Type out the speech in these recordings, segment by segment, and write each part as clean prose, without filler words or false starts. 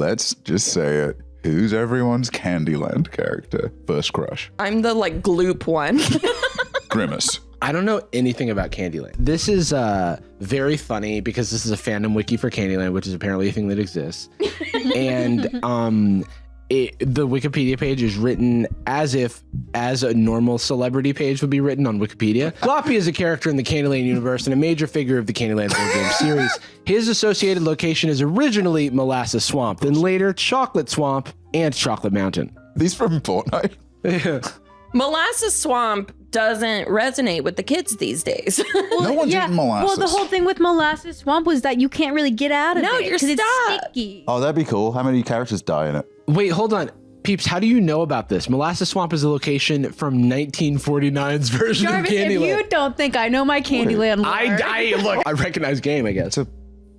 let's just say it. Who's everyone's Candyland character? First crush. I'm the like gloop one. Grimace. I don't know anything about Candyland. This is very funny because this is a fandom wiki for Candyland, which is apparently a thing that exists. And the Wikipedia page is written as a normal celebrity page would be written on Wikipedia. Gloppy is a character in the Candyland universe and a major figure of the Candyland board game series. His associated location is originally Molasses Swamp, then later Chocolate Swamp and Chocolate Mountain. These from Fortnite? Molasses Swamp doesn't resonate with the kids these days. No one's eating molasses. Well, the whole thing with Molasses Swamp was that you can't really get out of it. No, you're 'cause it's stuck. sticky. Oh, that'd be cool. How many characters die in it? Wait, hold on. Peeps, how do you know about this? Molasses Swamp is a location from 1949's version Jarvis, of Candyland. if you don't think I know my Candyland lore. Look, I recognize game, I guess. It's a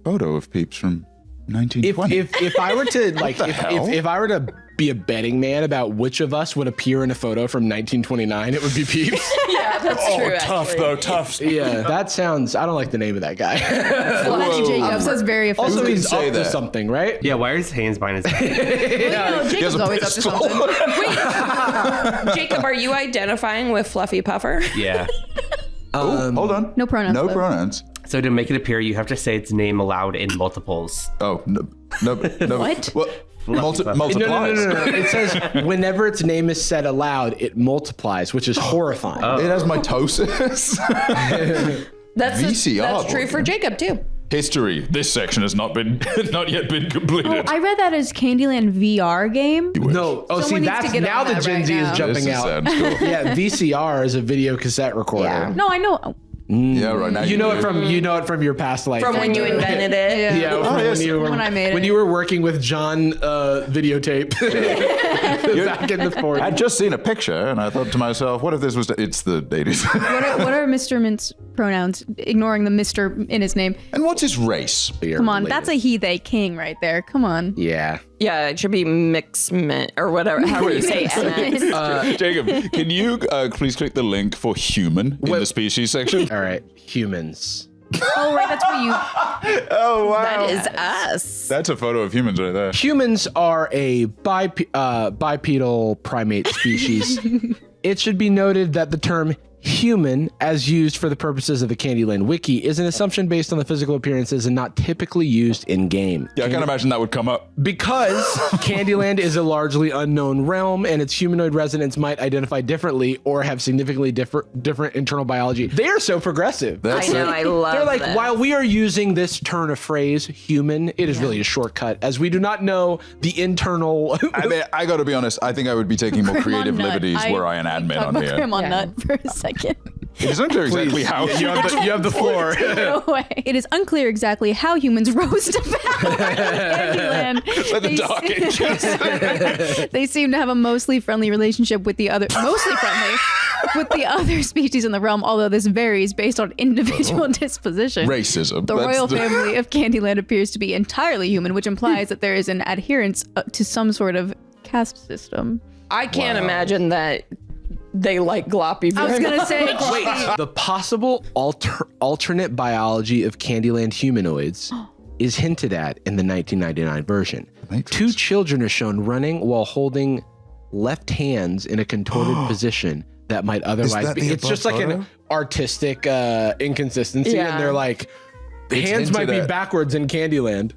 photo of Peeps from 1920. If I were to like the hell? if I were to be a betting man about which of us would appear in a photo from 1929, it would be Peeps. Yeah, that's true. tough. Yeah, that sounds. I don't like the name of that guy. Fletch Jacobs, that's very offensive. Also, Who he's can say up to that? something, right? Yeah, why is Haynes buying his Well, Jacob's a always up to pistol. something. Wait, Jacob, are you identifying with Fluffy Puffer? Yeah. Hold on. No pronouns, No though. pronouns. So to make it appear, you have to say its name aloud in multiples. Oh, no. What? Multiplies. No. It says whenever its name is said aloud, it multiplies, which is horrifying. It has mitosis. That's VCR true board for game. Jacob too. History. This section has not yet been completed. I read that as Candyland VR game. No. Oh, Someone see, needs to that's get now on the that Gen right Z now. is jumping This out. sounds cool. Yeah, VCR is a video cassette recorder. Yeah. No, I know. Yeah, right now. You know do. it from your past life. From when you invented it. Yeah, from yes. when I made when it. you were working with John videotape back in the 40s. I'd just seen a picture and I thought to myself, what if this was... It's the 80s. What are Mr. Mint's pronouns? Ignoring the Mr. in his name. And what's his race? Come on, that's a he, they, king right there. Come on. Yeah. Yeah, it should be mixment or whatever. How do you say NX? Jacob, can you please click the link for human in the species section? All right, humans. Oh, right, that's what you... Oh, wow. That is us. That's a photo of humans right there. Humans are a bipedal primate species. It should be noted that the term human, as used for the purposes of the Candyland wiki, is an assumption based on the physical appearances and not typically used in game. Yeah, I can't imagine that would come up. Because Candyland is a largely unknown realm and its humanoid residents might identify differently or have significantly different internal biology. They are so progressive. That's I know, I love They're like, this. while we are using this turn of phrase, human, it is really a shortcut, as we do not know the internal... I mean, I gotta be honest, I think I would be taking more creative Grandma liberties nut. were I an admin Talk on about here. Grandma Yeah. Nut for a second. It is unclear exactly how you have the floor. No way. It is unclear exactly how humans rose to power in Candyland. Like the Dark Ages. They seem to have a mostly friendly relationship with the other species in the realm, although this varies based on individual disposition. Racism. The royal family of Candyland appears to be entirely human, which implies that there is an adherence to some sort of caste system. I can't imagine that they like Gloppy I was very gonna much. say, Wait, the possible alternate biology of Candyland humanoids is hinted at in the 1999 version. Matrix. 2 children are shown running while holding left hands in a contorted position that might otherwise that be. the It's just above like photo? an artistic inconsistency, Yeah. and they're like, the It's hands might hinted be at. backwards in Candyland.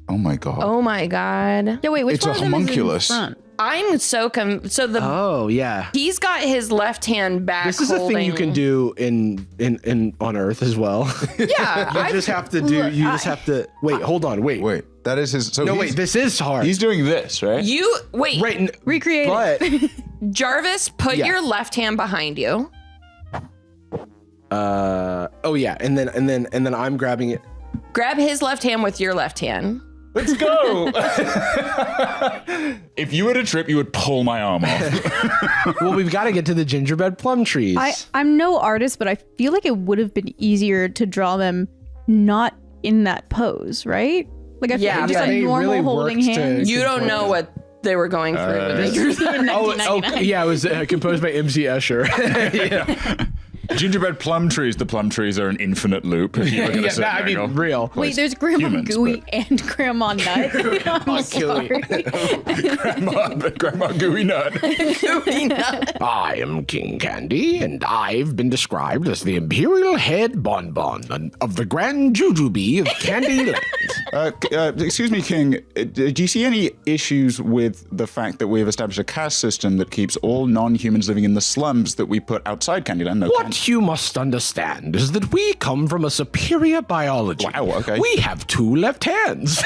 Oh my god. Oh my god. yeah, wait, which It's a one of them homunculus. is in front? I'm so so the Oh yeah. he's got his left hand back. This is a thing you can do in on Earth as well. Yeah, You just have to do. You just have to wait. Hold on. Wait. Wait, that is his... So No, he's, wait. This is hard. he's doing this, right? You wait, right. Recreate it. But Jarvis, put Yeah. your left hand behind you. oh yeah, and then I'm grabbing it. Grab his left hand with your left hand. Let's go. If you were to trip, you would pull my arm off. Well, we've got to get to the gingerbread plum trees. I'm no artist, but I feel like it would have been easier to draw them not in that pose, right? Like I feel Yeah, like just but a they normal really holding worked to- hands. You don't know what they were going through. when they drew that. oh, yeah, it was composed by MC Escher. Yeah. Gingerbread plum trees. The plum trees are an infinite loop. If you look at a certain angle. real. Wait, there's Grandma humans, Gooey and Grandma Nut. I'm sorry. Grandma Gooey Nut. I am King Candy, and I've been described as the imperial head bonbon of the grand jujube of Candyland. Excuse me, King. Do you see any issues with the fact that we have established a caste system that keeps all non-humans living in the slums that we put outside Candyland? No. What you must understand is that we come from a superior biology. Wow, okay. We have 2 left hands.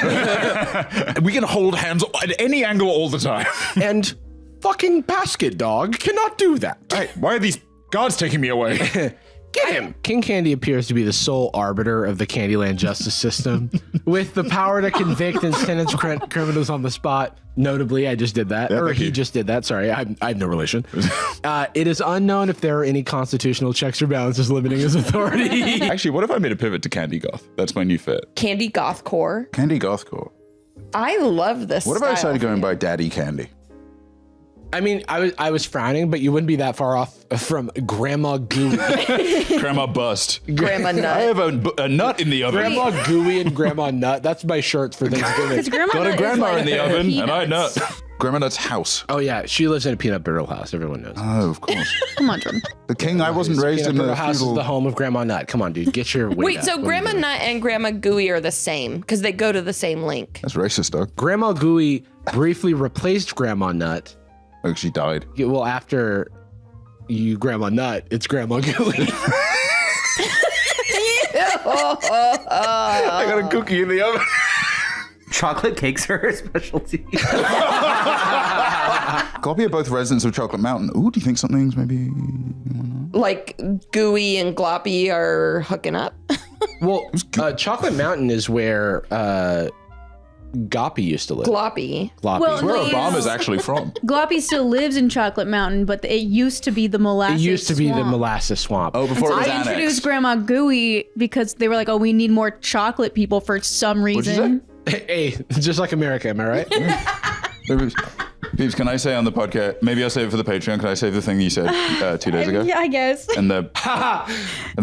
We can hold hands at any angle all the time. And fucking Basket Dog cannot do that. Hey, why are these guards taking me away? Get him! King Candy appears to be the sole arbiter of the Candyland justice system, with the power to convict and sentence criminals on the spot. Notably, I just did that. Or he just did that. Sorry, I have no relation. It is unknown if there are any constitutional checks or balances limiting his authority. Actually, what if I made a pivot to Candy Goth? That's my new fit. Candy Goth Core. Candy Gothcore. I love this. What if I style. started going by Daddy Candy? I mean, I was frowning, but you wouldn't be that far off from Grandma Gooey. Grandma Bust. Grandma Nut? I have a nut in the oven. Grandma Gooey and Grandma Nut. That's my shirts for Thanksgiving. Because Grandma Got a Nut grandma is like in the oven, and I peanuts. nut. Grandma Nut's house. Oh yeah, she lives in a peanut brittle house. Everyone knows. Oh, of course. Come on, Jordan. The king, I wasn't raised Peanut in brittle the house is feudal... the home of Grandma Nut. Come on, dude, get your weight Wait, up. so What are you Grandma doing? Nut and Grandma Gooey are the same because they go to the same link. That's racist, dog. Grandma Gooey briefly replaced Grandma Nut. Like she died. Yeah, well, after you Grandma Nut, it's Grandma Gooey. I got a cookie in the oven. Chocolate cakes are her specialty. Copy of both residents of Chocolate Mountain. Ooh, do you think something's maybe... Like Gooey and Gloppy are hooking up. Well, Chocolate Mountain is where Goppy used to live. Gloppy. Gloppy. Well, Where no, Obama's actually from. Gloppy still lives in Chocolate Mountain, but it used to be the it molasses used to be the swamp. molasses swamp. Oh, before it was I annexed. introduced Grandma Gooey because they were like, oh, we need more chocolate people for some What'd you reason. Hey, just like America, am I right? Peeps, can I say on the podcast, maybe I'll save it for the Patreon, can I say the thing you said 2 days ago? Yeah, I guess. And the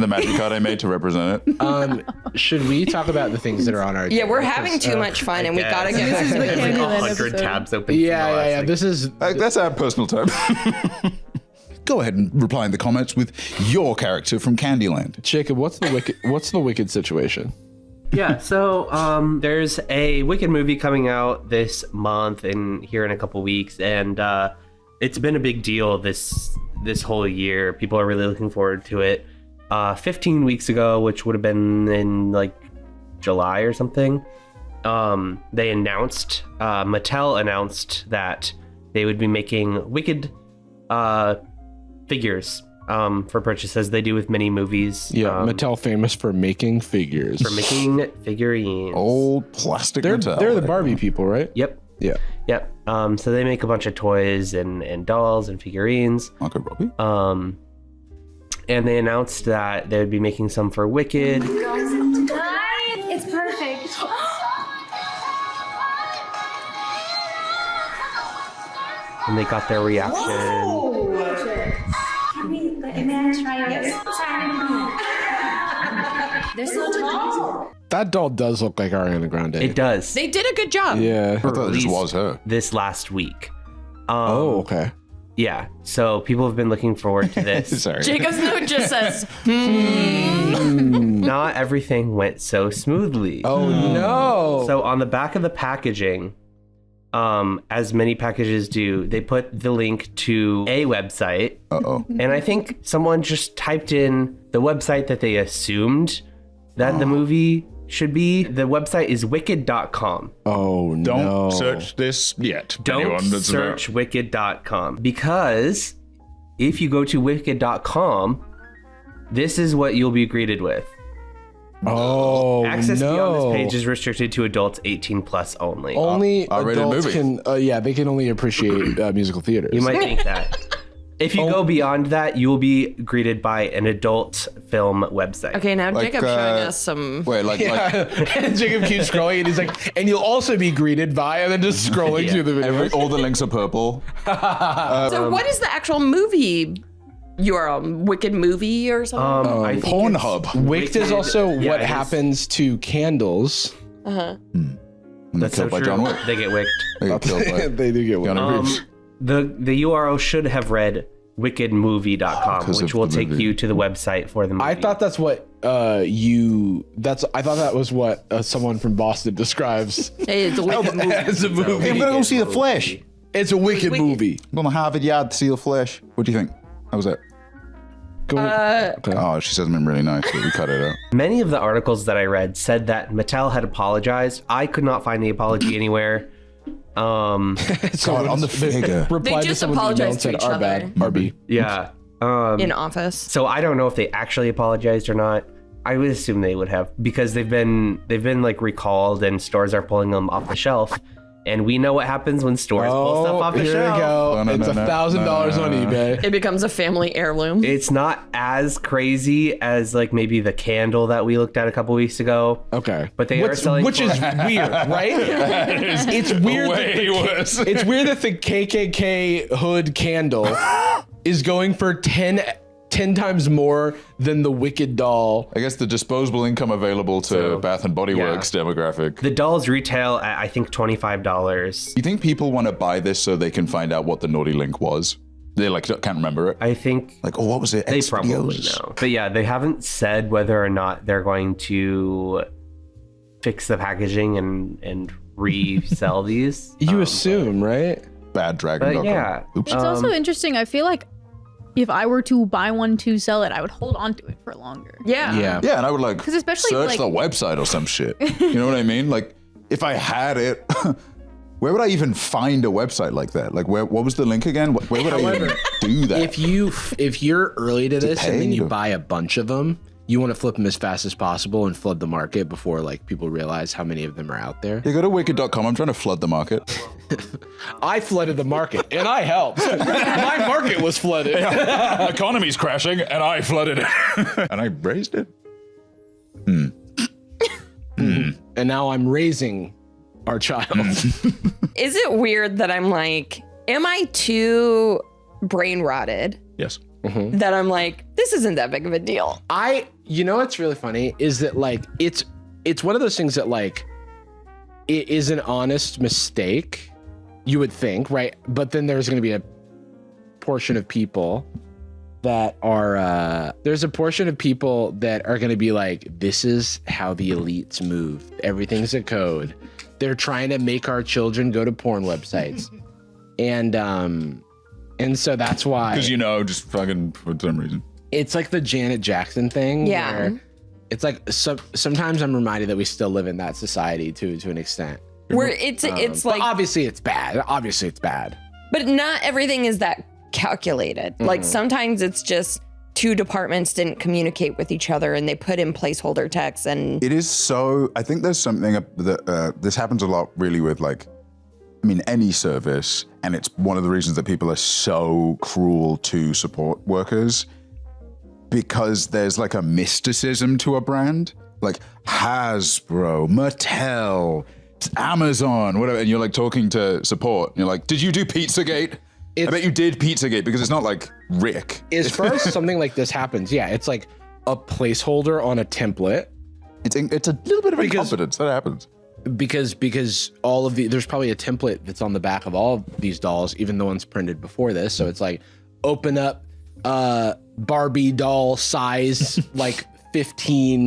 magic card I made to represent it? Should we talk about the things that are on our Yeah, we're agenda? having too much fun and we gotta This get is the There's like Candyland 100 episode. tabs open. from the Yeah. last thing. This is That's our personal time. Go ahead and reply in the comments with your character from Candyland. Jacob. What's the wicked situation? Yeah, so there's a Wicked movie coming out this month and here in a couple weeks, and it's been a big deal this whole year. People are really looking forward to it. 15 weeks ago, which would have been in like July or something, they announced, Mattel announced that they would be making Wicked figures for purchase, as they do with many movies. Yeah, Mattel famous for making figures. For making figurines. Old plastic They're Mattel. the Barbie people, right? Yep. Yeah. Yep. So they make a bunch of toys and dolls and figurines. Marco Robbie? And they announced that they would be making some for Wicked. It's perfect. And they got their reaction. May I try it? They're so tall. That doll does look like Ariana Grande. It does. They did a good job. Yeah. I thought it just was her. This last week. Oh, okay. Yeah. So people have been looking forward to this. Sorry. Jacob's note just says, Not everything went so smoothly. Oh no. So on the back of the packaging, as many packages do, they put the link to a website. Uh-oh. And I think someone just typed in the website that they assumed that the movie should be. The website is wicked.com. Oh no. Don't search this yet. Don't Anyone that's search wicked.com, because if you go to wicked.com, this is what you'll be greeted with. Oh Access no. beyond this page is restricted to adults 18 plus only. Only R-rated adults movie. can. They can only appreciate musical theaters. You might think that. If you go beyond that, you will be greeted by an adult film website. okay, now Like, Jacob's showing us some. Wait, like And Jacob keeps scrolling, and he's like, and you'll also be greeted by, and then just scrolling through the video. all the links are purple. So what is the actual movie URL? Wicked movie or something? I think Pornhub. Wicked is also Yeah, what it is. happens to candles. Uh-huh. That's so killed by true. John Wick. They get wicked. They got killed by They do get one. Keanu Reeves. The URL should have read wickedmovie.com, 'Cause which of will the take movie. you to the website for the movie. I thought that's what I thought that was what someone from Boston describes Hey, it's a wicked movie. as a movie. Hey, I'm gonna go see The Flash. It's a wicked movie. I'm on the Harvard Yard to see The Flash. What do you think? How was that? Oh, she said something really nice, but we cut it out. Many of the articles that I read said that Mattel had apologized. I could not find the apology anywhere. Someone on the figure. replied They just someone's email apologized and to said, each "Our other." bad, RB." Yeah. In Office. So I don't know if they actually apologized or not. I would assume they would have because they've been like recalled and stores are pulling them off the shelf. And we know what happens when stores pull stuff off the here shelf. we go. No, It's $1,000 on eBay. It becomes a family heirloom. It's not as crazy as like maybe the candle that we looked at a couple weeks ago. Okay, But they are selling which is weird, right? It's weird. It's weird that the KKK hood candle is going for 10 times more than the Wicked doll. I guess the disposable income available to Bath and Body yeah. Works demographic. The dolls retail at I think $25. You think people want to buy this so they can find out what the naughty link was? They like can't remember it. I think Like, oh, what was it? they X probably videos? know. But yeah, they haven't said whether or not they're going to fix the packaging and resell these. You assume, right? Baddragon.com. But yeah. Oops. It's also interesting. I feel like if I were to buy one to sell it, I would hold on to it for longer. Yeah. Yeah. Yeah, and I would like 'Cause especially, search like- the website or some shit. You know what I mean? Like, if I had it, where would I even find a website like that? Like, what was the link again? Where would I even do that? If you're early to this and then you pay? buy a bunch of them, you want to flip them as fast as possible and flood the market before like people realize how many of them are out there. You go to wicked.com. I'm trying to flood the market. I flooded the market and I helped. My market was flooded. Economy's crashing, and I flooded it, and I raised it. And now I'm raising our child. Is it weird that I'm like, am I too brain rotted Yes. that I'm like, this isn't that big of a deal? You know what's really funny is that like it's one of those things that like it is an honest mistake, you would think, right? But then there's going to be a portion of people that are there's a portion of people that are going to be like, this is how the elites move. Everything's a code. They're trying to make our children go to porn websites. And so that's why Because, just fucking for some reason. it's like the Janet Jackson thing. Yeah. where it's like sometimes I'm reminded that we still live in that society to an extent. Where it's But like, obviously it's bad. Obviously it's bad. but not everything is that calculated. Like sometimes it's just two departments didn't communicate with each other and they put in placeholder text and It is so. I think there's something that this happens a lot, really, with any service, and it's one of the reasons that people are so cruel to support workers, because there's like a mysticism to a brand, like Hasbro, Mattel, Amazon, whatever, and you're like talking to support, and you're like, "Did you do Pizzagate?" I bet you did Pizzagate, because it's not like Rick. As far as something like this happens, yeah, it's like a placeholder on a template. It's a little bit of incompetence that happens. Because all of there's probably a template that's on the back of all of these dolls, even the ones printed before this. So it's like open up Barbie doll size like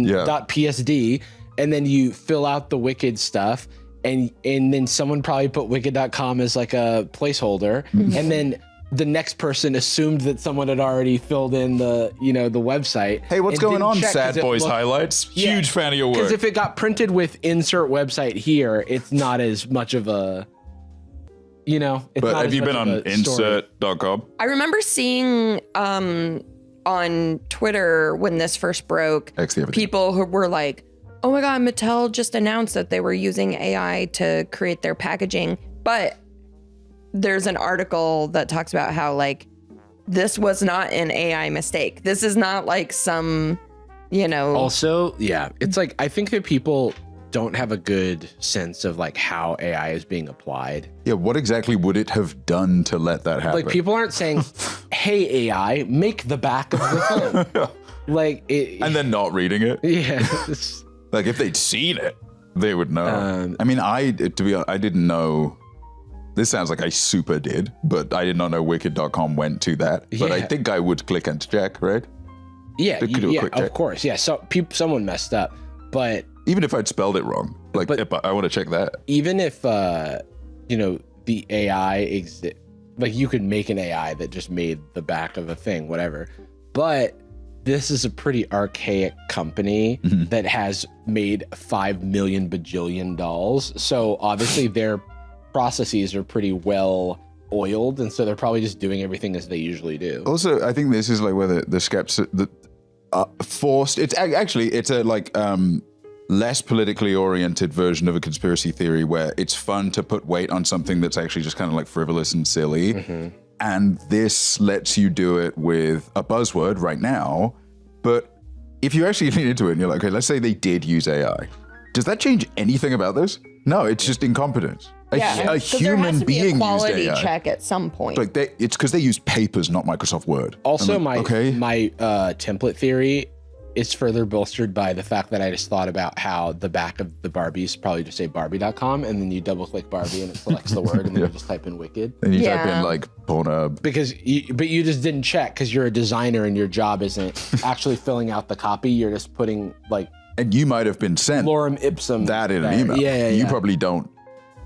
15.psd, and then you fill out the Wicked stuff, and then someone probably put wicked.com as like a placeholder, and then the next person assumed that someone had already filled in the website. Hey, what's and going didn't on, check 'cause Sad it Boys looked- Highlights? Yeah, Huge fan of your work. Because if it got printed with insert website here, it's not as much of a, it's But not have as you much been of on a story. insert.com? I remember seeing on Twitter when this first broke, X the other day. people who were like, oh my God, Mattel just announced that they were using AI to create their packaging. But there's an article that talks about how like, this was not an AI mistake. This is not like some, Also, yeah, it's like, I think that people don't have a good sense of like how AI is being applied. Yeah, what exactly would it have done to let that happen? Like people aren't saying, "Hey AI, make the back of the thing." Like it, and then not reading it. yeah. Like if they'd seen it, they would know. I mean, I didn't know. This sounds like I super did, but I did not know wicked.com went to that. But I Yeah. think I would click enter check, right? Yeah, They could do a yeah, quick of check. course. Yeah, so someone messed up, but Even if I'd spelled it wrong, like But- if I want to check that. even if you know, the AI like you could make an AI that just made the back of a thing, whatever. But this is a pretty archaic company that has made 5 million bajillion dolls. So obviously their processes are pretty well oiled, and so they're probably just doing everything as they usually do. Also, I think this is like where the forced. It's actually it's a like less politically oriented version of a conspiracy theory where it's fun to put weight on something that's actually just kind of like frivolous and silly. And this lets you do it with a buzzword right now. But if you actually lean into it and you're like, okay, let's say they did use AI. Does that change anything about this? No, it's just incompetence. A 'cause there has human to be a being used quality AI. check at some point. Like it's because they used papers, not Microsoft Word. Also, I'm like, okay. my template theory is further bolstered by the fact that I just thought about how the back of the Barbies probably just say Barbie.com, and then you double click Barbie and it selects the word, and then you just type in Wicked. And you type Yeah. in like Pornhub. But you just didn't check because you're a designer and your job isn't actually filling out the copy. You're just putting like And you might have been sent lorem ipsum that in an email. Yeah. You probably don't.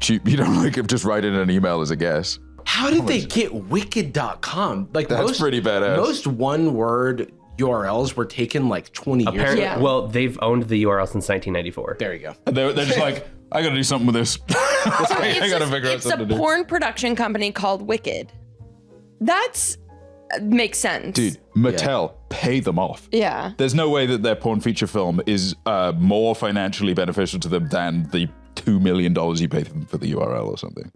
You don't like just write in an email as a guess. How did they get Wicked.com? Like That's pretty badass. Most one-word URLs were taken like 20 years Apparently, ago. Yeah. well, they've owned the URL since 1994. There you go. And they're just like, I gotta do something with this. I gotta figure out It's something a to do. porn production company called Wicked. That's makes sense. Dude, Mattel, pay them off. Yeah. There's no way that their porn feature film is more financially beneficial to them than the $2 million you pay them for the URL or something.